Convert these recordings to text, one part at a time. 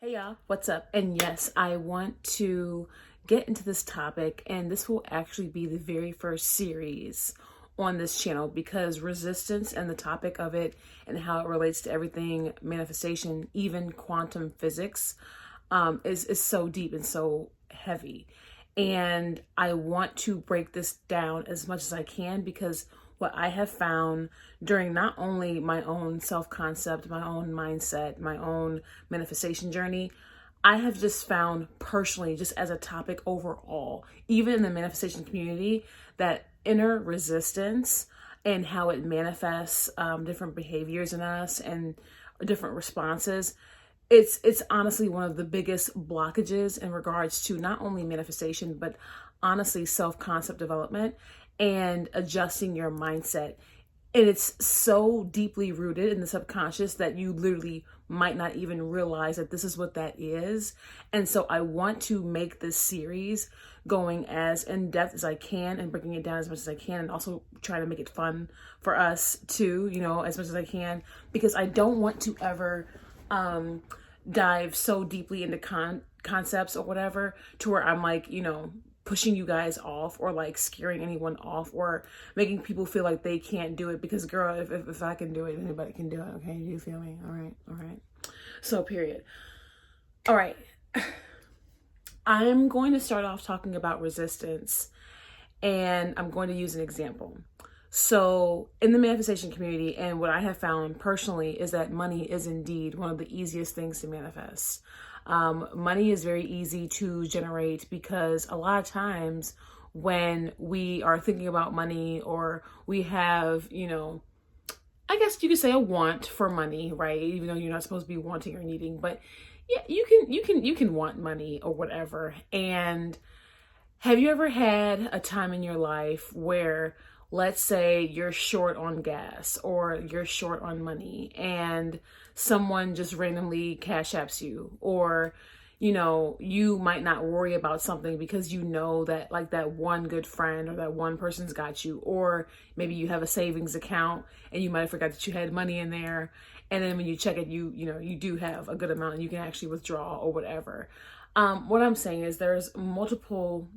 Hey y'all, what's up? And yes, I want to get into this topic, and this will actually be the very first series on this channel because resistance and the topic of it and how it relates to everything manifestation, even quantum physics, is so deep and so heavy. And I want to break this down as much as I can because what I have found during not only my own self concept, my own mindset, my own manifestation journey, I have just found personally, just as a topic overall, even in the manifestation community, that inner resistance and how it manifests different behaviors in us and different responses. It's honestly one of the biggest blockages in regards to not only manifestation, but honestly self-concept development and adjusting your mindset. And it's so deeply rooted in the subconscious that you literally might not even realize that this is what that is. And so I want to make this series going as in depth as I can and breaking it down as much as I can, and also try to make it fun for us too, as much as I can, because I don't want to ever dive so deeply into concepts or whatever to where I'm like, pushing you guys off or like scaring anyone off or making people feel like they can't do it, because girl, if I can do it, anybody can do it. Okay, you feel me? All right. So period. All right. I'm going to start off talking about resistance, and I'm going to use an example. So in the manifestation community, and what I have found personally is that money is indeed one of the easiest things to manifest. Money is very easy to generate because a lot of times when we are thinking about money, or we have, I guess you could say a want for money, right? Even though you're not supposed to be wanting or needing, but yeah, you can want money or whatever. And have you ever had a time in your life where, let's say you're short on gas or you're short on money and someone just randomly cash apps you, or you might not worry about something because you know that like that one good friend or that one person's got you, or maybe you have a savings account and you might have forgot that you had money in there, and then when you check it, you do have a good amount and you can actually withdraw or whatever. What I'm saying is there's multiple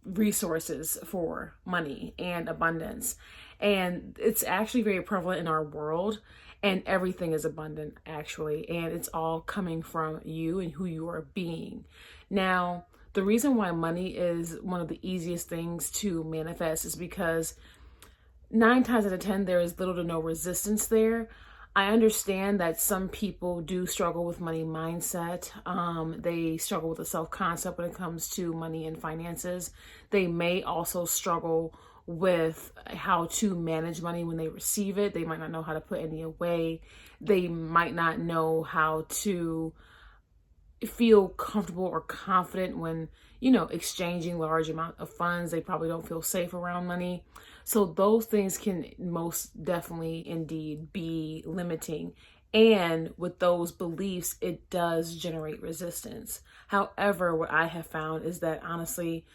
resources for money and abundance, and it's actually very prevalent in our world, and everything is abundant actually, and it's all coming from you and who you are being. Now, the reason why money is one of the easiest things to manifest is because 9 times out of 10 there is little to no resistance there. I understand that some people do struggle with money mindset. They struggle with the self-concept when it comes to money and finances. They may also struggle with how to manage money when they receive it. They might not know how to put any away. They might not know how to feel comfortable or confident when, exchanging large amount of funds. They probably don't feel safe around money. So those things can most definitely indeed be limiting. And with those beliefs, it does generate resistance. However, what I have found is that honestly,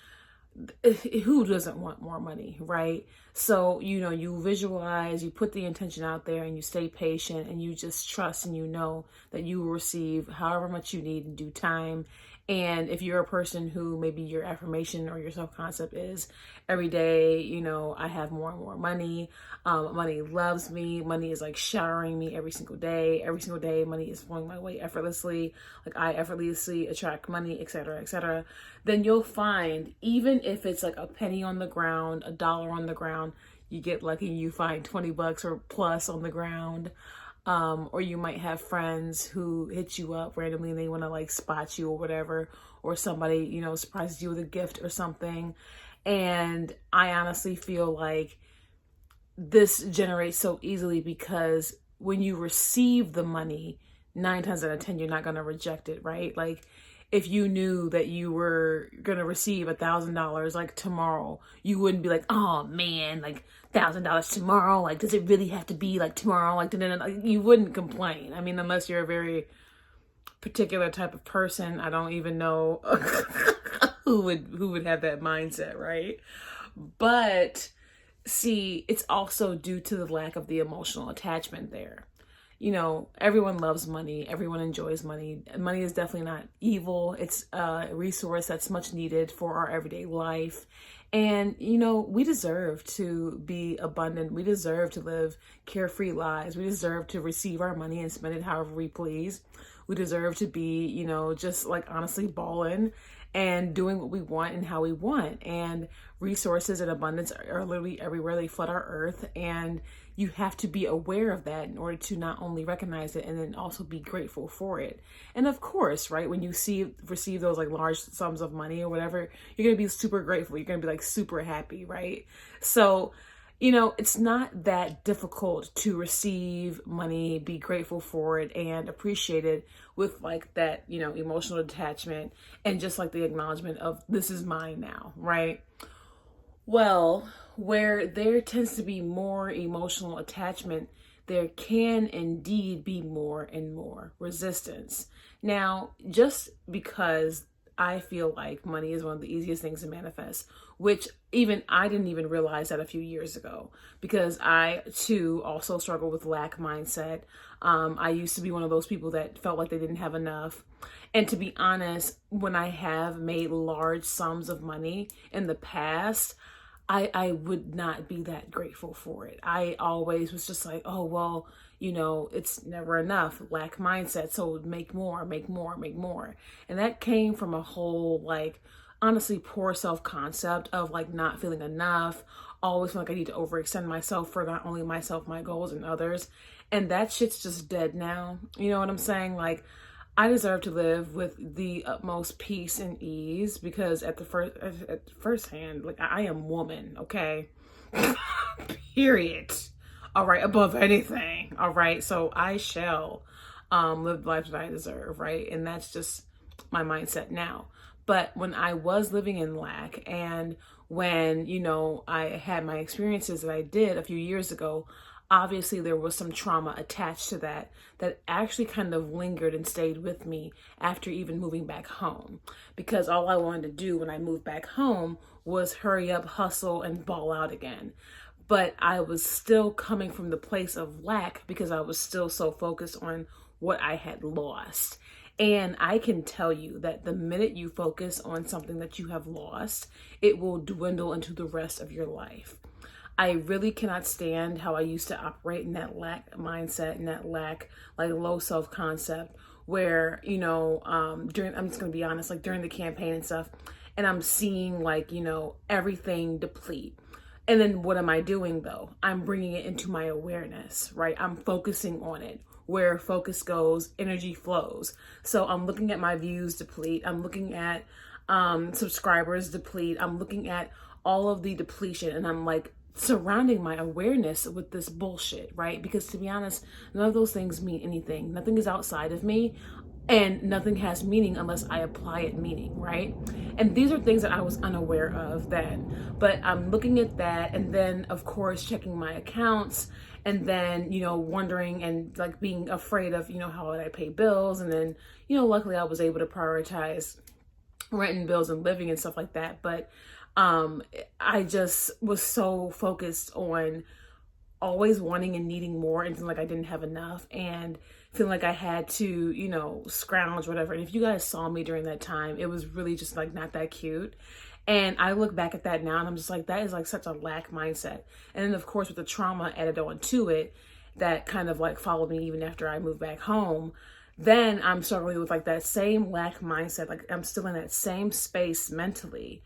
who doesn't want more money, right? So, you visualize, you put the intention out there, and you stay patient, and you just trust, and that you will receive however much you need in due time. And if you're a person who maybe your affirmation or your self-concept is every day, I have more and more money, money loves me, money is like showering me every single day, money is flowing my way effortlessly, like I effortlessly attract money, etc., then you'll find, even if it's like a penny on the ground, $1 on the ground, you get lucky, you find $20 or plus on the ground. Or you might have friends who hit you up randomly and they want to like spot you or whatever, or somebody, surprises you with a gift or something. And I honestly feel like this generates so easily because when you receive the money, 9 times out of 10, you're not going to reject it, right? Like, if you knew that you were going to receive $1,000 like tomorrow, you wouldn't be like, oh man, like $1,000 tomorrow. Like, does it really have to be like tomorrow? Like, you wouldn't complain. I mean, unless you're a very particular type of person. I don't even know who would have that mindset, right? But see, it's also due to the lack of the emotional attachment there. everyone loves money. Everyone enjoys money. Money is definitely not evil. It's a resource that's much needed for our everyday life. And, we deserve to be abundant. We deserve to live carefree lives. We deserve to receive our money and spend it however we please. We deserve to be, just like honestly balling and doing what we want and how we want. And resources and abundance are literally everywhere. They flood our earth, and you have to be aware of that in order to not only recognize it and then also be grateful for it. And of course, right, when you receive those like large sums of money or whatever, you're gonna be super grateful. You're gonna be like super happy, right? So it's not that difficult to receive money, be grateful for it, and appreciate it with like that, emotional attachment and just like the acknowledgement of this is mine now, right? Well, where there tends to be more emotional attachment, there can indeed be more and more resistance. Now, just because I feel like money is one of the easiest things to manifest, which even I didn't even realize that a few years ago, because I too also struggle with lack mindset. I used to be one of those people that felt like they didn't have enough. And to be honest, when I have made large sums of money in the past, I would not be that grateful for it. I always was just like, oh, well, it's never enough, lack mindset. So make more, make more, make more. And that came from a whole, like, honestly, poor self-concept of like not feeling enough, always feel like I need to overextend myself for not only myself, my goals and others. And that shit's just dead now. You know what I'm saying? Like, I deserve to live with the utmost peace and ease because at first hand, like I am woman, okay? Period. All right, above anything. All right, so I shall live the life that I deserve, right? And that's just my mindset now. But when I was living in lack and when, I had my experiences that I did a few years ago, obviously there was some trauma attached to that actually kind of lingered and stayed with me after even moving back home. Because all I wanted to do when I moved back home was hurry up, hustle, and ball out again. But I was still coming from the place of lack because I was still so focused on what I had lost. And I can tell you that the minute you focus on something that you have lost, it will dwindle into the rest of your life. I really cannot stand how I used to operate in that lack mindset and that lack, like low self-concept where, I'm just going to be honest, like during the campaign and stuff, and I'm seeing like, everything deplete. And then what am I doing though? I'm bringing it into my awareness, right? I'm focusing on it. Where focus goes, energy flows. So I'm looking at my views deplete. I'm looking at subscribers deplete. I'm looking at all of the depletion, and I'm like surrounding my awareness with this bullshit, right? Because to be honest, none of those things mean anything. Nothing is outside of me. And nothing has meaning unless I apply it meaning, right? And these are things that I was unaware of then. But I'm looking at that and then, of course, checking my accounts and then, wondering and like being afraid of, how would I pay bills? And then, luckily I was able to prioritize rent and bills and living and stuff like that. But I just was so focused on always wanting and needing more and feeling like I didn't have enough and feeling like I had to, scrounge, whatever. And if you guys saw me during that time, it was really just like not that cute. And I look back at that now and I'm just like, that is like such a lack mindset. And then of course with the trauma added on to it, that kind of like followed me even after I moved back home, then I'm struggling with like that same lack mindset. Like I'm still in that same space mentally.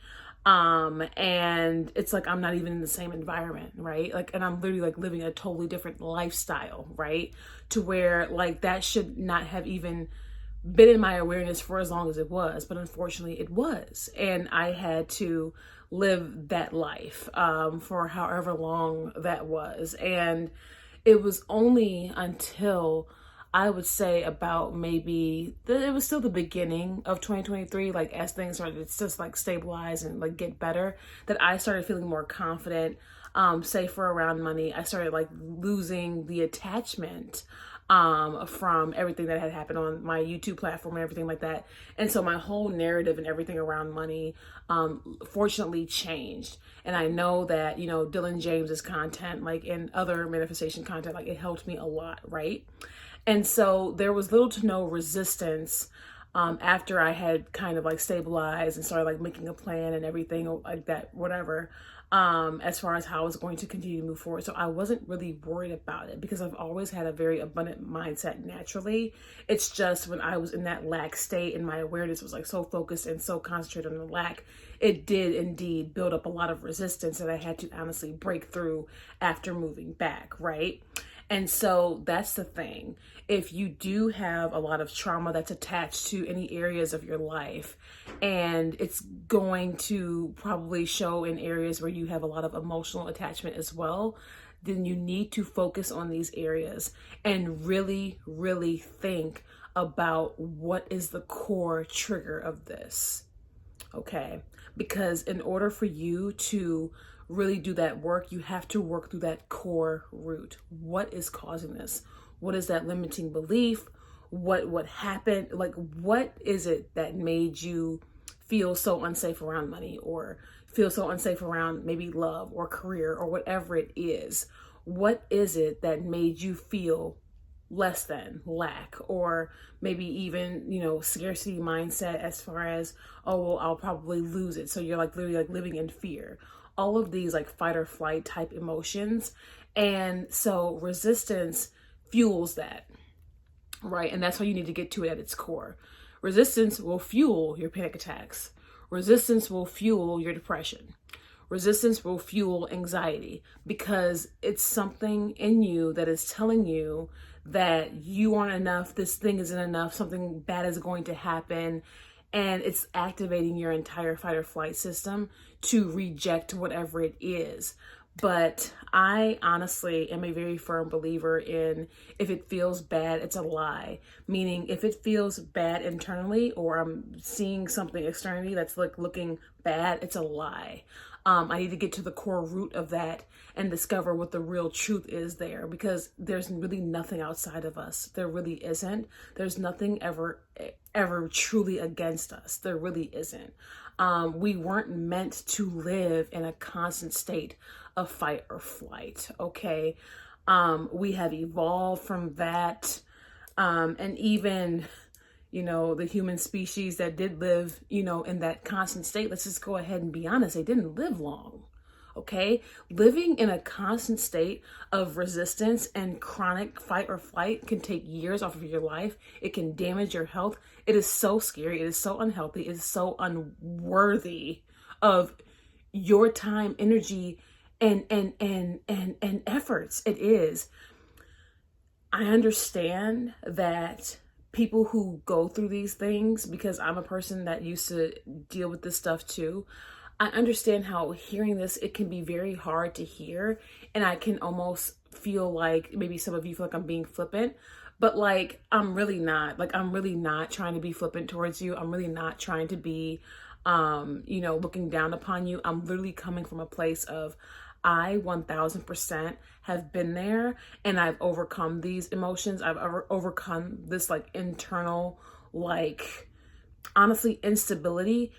And it's like I'm not even in the same environment, right? Like, and I'm literally like living a totally different lifestyle, right? To where like that should not have even been in my awareness for as long as it was, but unfortunately it was. And I had to live that life for however long that was. And it was only until I would say about maybe, it was still the beginning of 2023, like as things started to just like stabilize and like get better, that I started feeling more confident, safer around money. I started like losing the attachment from everything that had happened on my YouTube platform and everything like that. And so my whole narrative and everything around money, fortunately changed. And I know that, Dylan James's content, like in other manifestation content, like it helped me a lot, right? And so there was little to no resistance after I had kind of like stabilized and started like making a plan and everything like that, whatever, as far as how I was going to continue to move forward. So I wasn't really worried about it because I've always had a very abundant mindset naturally. It's just when I was in that lack state and my awareness was like so focused and so concentrated on the lack, it did indeed build up a lot of resistance that I had to honestly break through after moving back, right? And so that's the thing. If you do have a lot of trauma that's attached to any areas of your life, and it's going to probably show in areas where you have a lot of emotional attachment as well, then you need to focus on these areas and really, really think about what is the core trigger of this. Okay? Because in order for you to really do that work, you have to work through that core root. What is causing this? What is that limiting belief? What happened? Like, what is it that made you feel so unsafe around money, or feel so unsafe around maybe love or career or whatever it is? What is it that made you feel less than, lack, or maybe even, scarcity mindset as far as, oh, well, I'll probably lose it. So you're like literally like living in fear. All of these like fight or flight type emotions. And so resistance fuels that, right? And that's why you need to get to it at its core. Resistance will fuel your panic attacks. Resistance will fuel your depression. Resistance will fuel anxiety because it's something in you that is telling you that you aren't enough, this thing isn't enough, something bad is going to happen. And it's activating your entire fight or flight system to reject whatever it is. But I honestly am a very firm believer in, if it feels bad, it's a lie. Meaning if it feels bad internally, or I'm seeing something externally that's like looking bad, it's a lie. I need to get to the core root of that and discover what the real truth is there, because there's really nothing outside of us. There really isn't. There's nothing ever truly against us. There really isn't. We weren't meant to live in a constant state of fight or flight. Okay. We have evolved from that. And even, the human species that did live, in that constant state, let's just go ahead and be honest, they didn't live long. Okay. Living in a constant state of resistance and chronic fight or flight can take years off of your life. It can damage your health. It is so scary. It is so unhealthy. It is so unworthy of your time, energy, and efforts. It is. I understand that people who go through these things, because I'm a person that used to deal with this stuff too, I understand how hearing this, it can be very hard to hear. And I can almost feel like maybe some of you feel like I'm being flippant, but like, I'm really not. Like, I'm really not trying to be flippant towards you. I'm really not trying to be, looking down upon you. I'm literally coming from a place of, I 1000% have been there, and I've overcome these emotions. I've overcome this like internal, like, honestly, instability,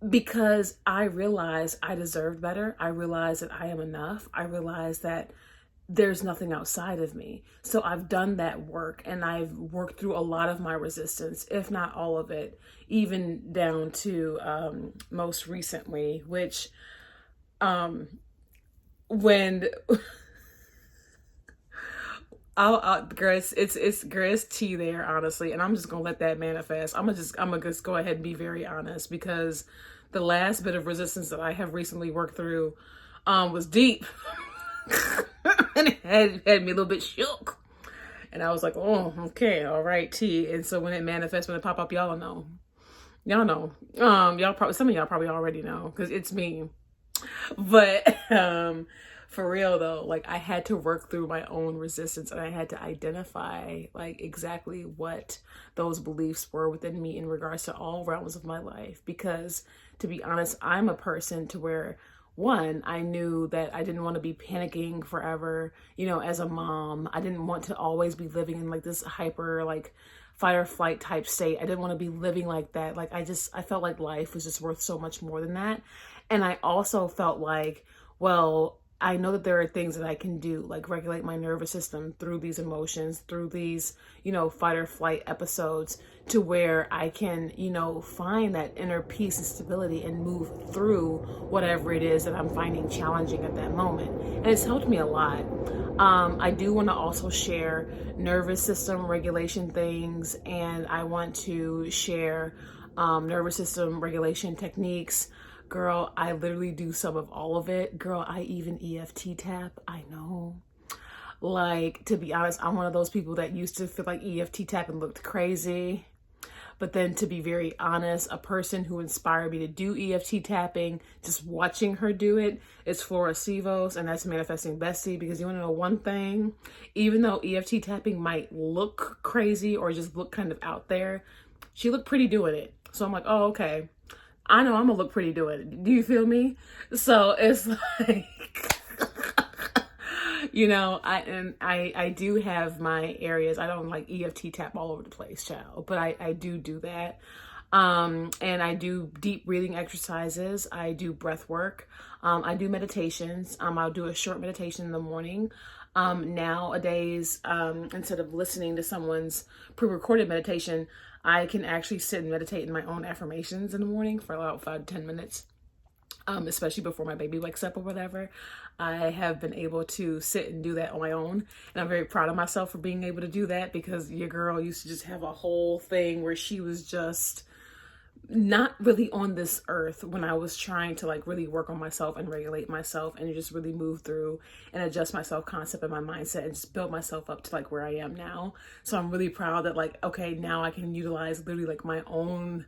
because I realized I deserved better. I realized that I am enough. I realized that there's nothing outside of me. So I've done that work, and I've worked through a lot of my resistance, if not all of it, even down to most recently, which when Grace, it's Grace T there, honestly, and I'm just gonna let that manifest. I'm gonna just go ahead and be very honest, because the last bit of resistance that I have recently worked through was deep. And it had me a little bit shook, and I was like, oh, okay, all right, T. And so when it manifests, when it pop up, y'all know, y'all probably, some of y'all probably already know, because it's me. But for real though, like, I had to work through my own resistance, and I had to identify like exactly what those beliefs were within me in regards to all realms of my life. Because to be honest, I'm a person to where, one, I knew that I didn't want to be panicking forever, as a mom. I didn't want to always be living in like this hyper, like, fight or flight type state. I didn't want to be living like that. Like, I felt like life was just worth so much more than that. And I also felt like, well, I know that there are things that I can do, like regulate my nervous system through these emotions, through these, fight or flight episodes, to where I can, find that inner peace and stability and move through whatever it is that I'm finding challenging at that moment. And it's helped me a lot. I do want to also share nervous system regulation things, and I want to share nervous system regulation techniques. Girl, I literally do some of all of it. Girl, I even EFT tap. I know. Like, to be honest, I'm one of those people that used to feel like EFT tapping looked crazy. But then, to be very honest, a person who inspired me to do EFT tapping, just watching her do it, is Flora Sivos, and that's Manifesting Bestie. Because you want to know one thing? Even though EFT tapping might look crazy or just look kind of out there, she looked pretty doing it. So I'm like, oh, okay. I know I'm gonna look pretty doing it. Do you feel me? So it's like, I do have my areas. I don't like EFT tap all over the place, child, but I do that. And I do deep breathing exercises. I do breath work. I do meditations. I'll do a short meditation in the morning. Nowadays, instead of listening to someone's pre-recorded meditation, I can actually sit and meditate in my own affirmations in the morning for about 5 to 10 minutes, especially before my baby wakes up or whatever. I have been able to sit and do that on my own, and I'm very proud of myself for being able to do that, because your girl used to just have a whole thing where she was just not really on this earth when I was trying to like really work on myself and regulate myself and just really move through and adjust my self-concept and my mindset and just build myself up to like where I am now. So I'm really proud that like, okay, now I can utilize literally like my own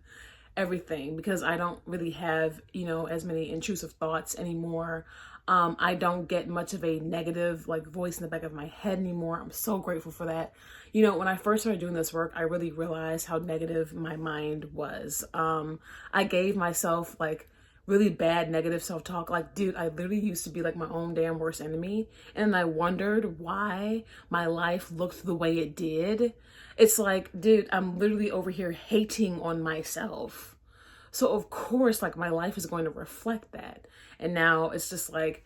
everything, because I don't really have, as many intrusive thoughts anymore. I don't get much of a negative like voice in the back of my head anymore. I'm so grateful for that. When I first started doing this work, I really realized how negative my mind was. I gave myself like really bad negative self-talk. Like, dude, I literally used to be like my own damn worst enemy. And I wondered why my life looked the way it did. It's like, dude, I'm literally over here hating on myself. So of course, like my life is going to reflect that. And now it's just like,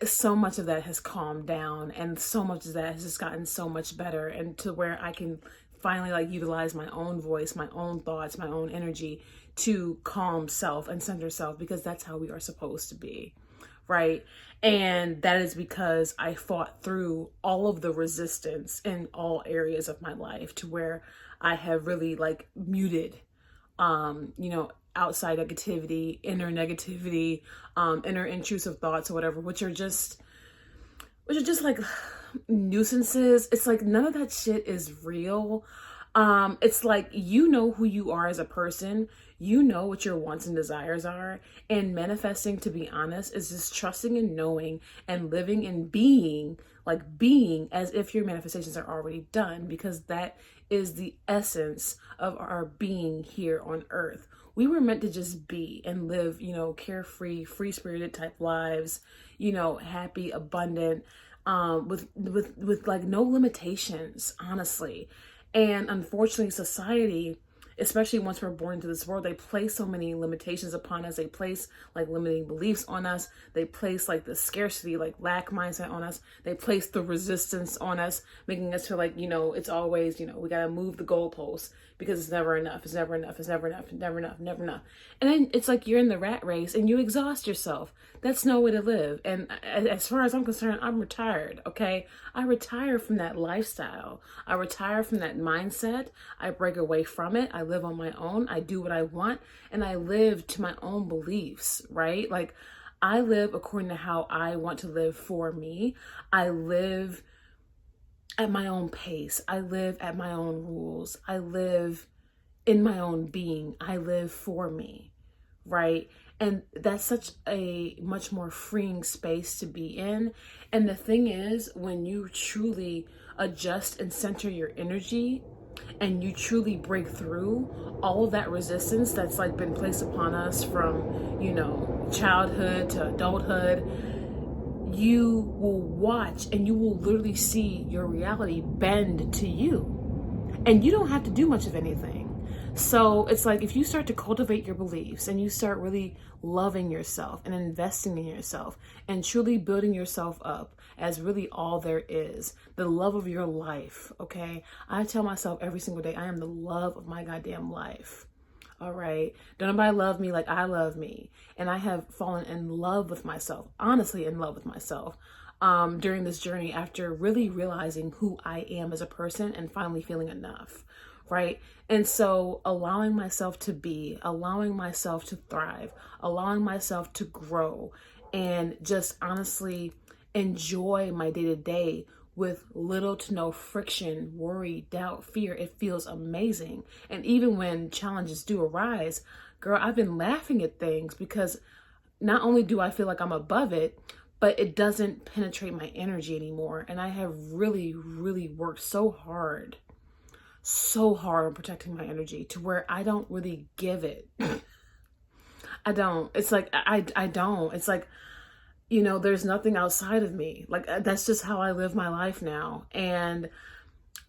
so much of that has calmed down, and so much of that has just gotten so much better, and to where I can finally like utilize my own voice, my own thoughts, my own energy to calm self and center self, because that's how we are supposed to be, right? And that is because I fought through all of the resistance in all areas of my life, to where I have really like muted, outside negativity, inner negativity, inner intrusive thoughts or whatever, which are just like nuisances. It's like none of that shit is real. It's like, who you are as a person, what your wants and desires are, and manifesting, to be honest, is just trusting and knowing and living and being as if your manifestations are already done, because that is the essence of our being here on earth. We were meant to just be and live, carefree, free-spirited type lives, happy, abundant, with like no limitations, honestly. And unfortunately, society, especially once we're born into this world, they place so many limitations upon us. They place like limiting beliefs on us. They place like the scarcity, like lack mindset on us. They place the resistance on us, making us feel like, it's always, we got to move the goalposts, because it's never enough. It's never enough. It's never enough. It's never enough. Never enough. And then it's like you're in the rat race and you exhaust yourself. That's no way to live. And as far as I'm concerned, I'm retired. Okay. I retire from that lifestyle. I retire from that mindset. I break away from it. I live on my own. I do what I want, and I live to my own beliefs, right? Like, I live according to how I want to live for me. I live at my own pace. I live at my own rules. I live in my own being. I live for me, right? And that's such a much more freeing space to be in. And the thing is, when you truly adjust and center your energy, and you truly break through all of that resistance that's like been placed upon us from, childhood to adulthood, you will watch and you will literally see your reality bend to you. And you don't have to do much of anything. So it's like if you start to cultivate your beliefs and you start really loving yourself and investing in yourself and truly building yourself up as really all there is, the love of your life, okay? I tell myself every single day, I am the love of my goddamn life. All right. Don't nobody love me like I love me. And I have fallen in love with myself, honestly in love with myself, during this journey after really realizing who I am as a person and finally feeling enough. Right. And so allowing myself to be, allowing myself to thrive, allowing myself to grow, and just honestly enjoy my day to day with little to no friction, worry, doubt, fear. It feels amazing. And even when challenges do arise, girl, I've been laughing at things because not only do I feel like I'm above it, but it doesn't penetrate my energy anymore. And I have really, really worked so hard on protecting my energy to where I don't really give it. I don't. It's like, I don't. It's like, there's nothing outside of me. Like, that's just how I live my life now. And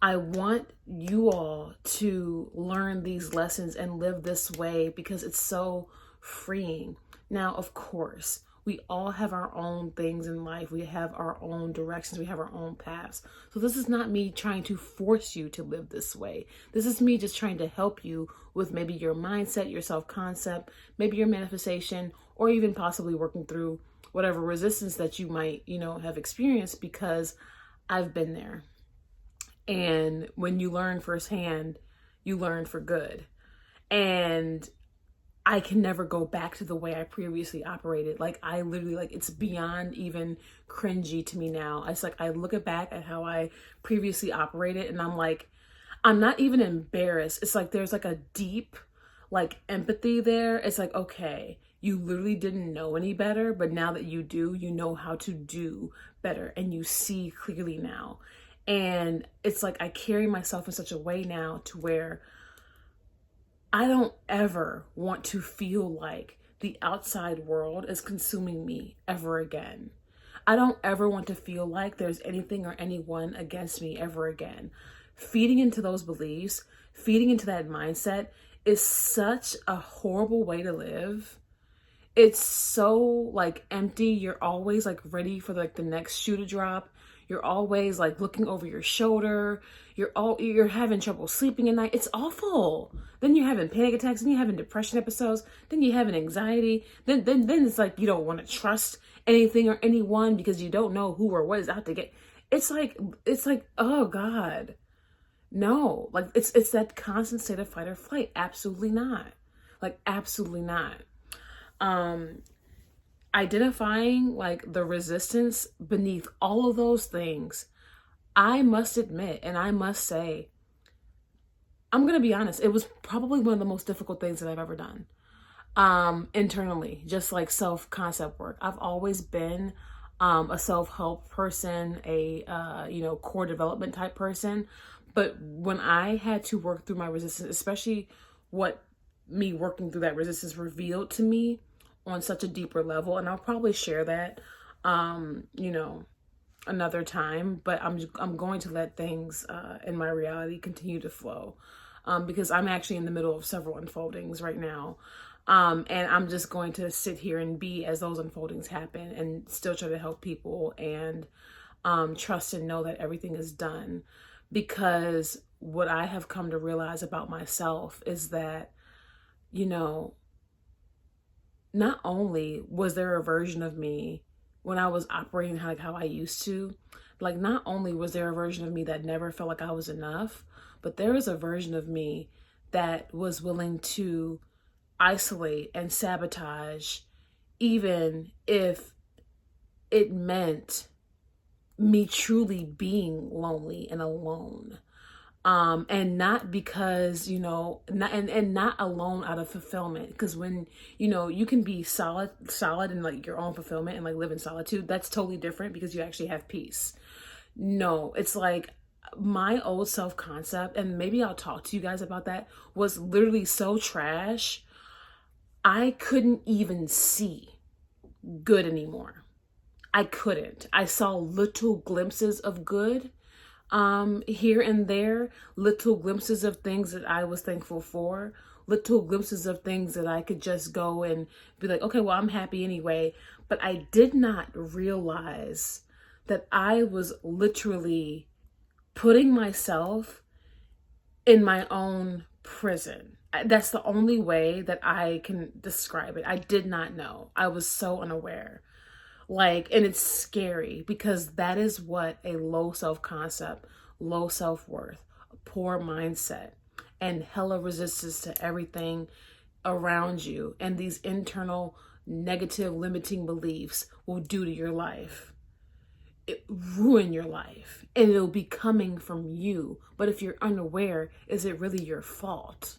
I want you all to learn these lessons and live this way because it's so freeing. Now, of course, we all have our own things in life. We have our own directions. We have our own paths. So this is not me trying to force you to live this way. This is me just trying to help you with maybe your mindset, your self-concept, maybe your manifestation, or even possibly working through whatever resistance that you might, have experienced, because I've been there. And when you learn firsthand, you learn for good. And I can never go back to the way I previously operated. Like, I literally, like, it's beyond even cringy to me now. It's like I look back at how I previously operated and I'm like, I'm not even embarrassed. It's like there's like a deep like empathy there. It's like, okay, you literally didn't know any better, but now that you do, you know how to do better and you see clearly now. And it's like I carry myself in such a way now to where I don't ever want to feel like the outside world is consuming me ever again. I don't ever want to feel like there's anything or anyone against me ever again. Feeding into those beliefs, feeding into that mindset is such a horrible way to live. It's so like empty. You're always like ready for like the next shoe to drop. You're always like looking over your shoulder. You're having trouble sleeping at night. It's awful. Then you're having panic attacks, then you're having depression episodes, then you're having anxiety. Then it's like you don't want to trust anything or anyone because you don't know who or what is out to get. It's like, oh God. No, like it's that constant state of fight or flight. Absolutely not. Like, absolutely not. Identifying like the resistance beneath all of those things, I must admit, and I must say, I'm going to be honest, it was probably one of the most difficult things that I've ever done. Internally, just like self-concept work. I've always been a self-help person, a core development type person. But when I had to work through my resistance, especially what me working through that resistance revealed to me on such a deeper level, and I'll probably share that, another time, but I'm going to let things in my reality continue to flow, because I'm actually in the middle of several unfoldings right now. And I'm just going to sit here and be as those unfoldings happen and still try to help people and trust and know that everything is done. Because what I have come to realize about myself is that, not only was there a version of me when I was operating like how I used to, like not only was there a version of me that never felt like I was enough, but there is a version of me that was willing to isolate and sabotage, even if it meant me truly being lonely and alone. And not because, not alone out of fulfillment. Because when, you can be solid in like your own fulfillment and like live in solitude, that's totally different because you actually have peace. No, it's like my old self-concept, and maybe I'll talk to you guys about that, was literally so trash. I couldn't even see good anymore. I couldn't. I saw little glimpses of good. here and there, little glimpses of things that I was thankful for, little glimpses of things that I could just go and be like, okay, well, I'm happy anyway. But I did not realize that I was literally putting myself in my own prison. That's the only way that I can describe it. I did not know. I was so unaware. And it's scary because that is what a low self-concept, low self-worth, a poor mindset, and hella resistance to everything around you and these internal negative limiting beliefs will do to your life. It ruin your life, and it'll be coming from you. But if you're unaware, is it really your fault?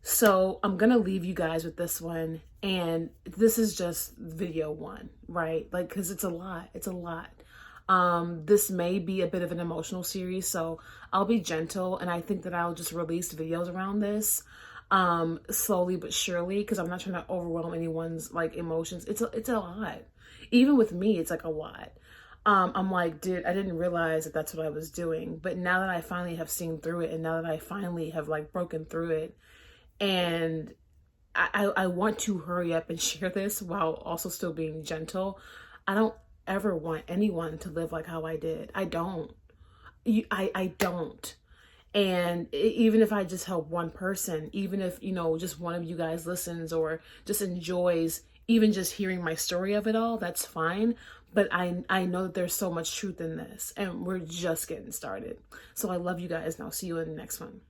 So I'm gonna leave you guys with this one, and this is just video one, right? Because it's a lot. This may be a bit of an emotional series, so I'll be gentle, and I think that I'll just release videos around this slowly but surely, because I'm not trying to overwhelm anyone's emotions. It's a lot. Even with me, it's a lot. I'm I didn't realize that that's what I was doing. But now that I finally have seen through it, and now that I finally have broken through it, and I want to hurry up and share this while also still being gentle. I don't ever want anyone to live like how I did. I don't. I don't. And even if I just help one person, even if, just one of you guys listens or just enjoys even just hearing my story of it all, that's fine. But I know that there's so much truth in this, and we're just getting started. So I love you guys, and I'll see you in the next one.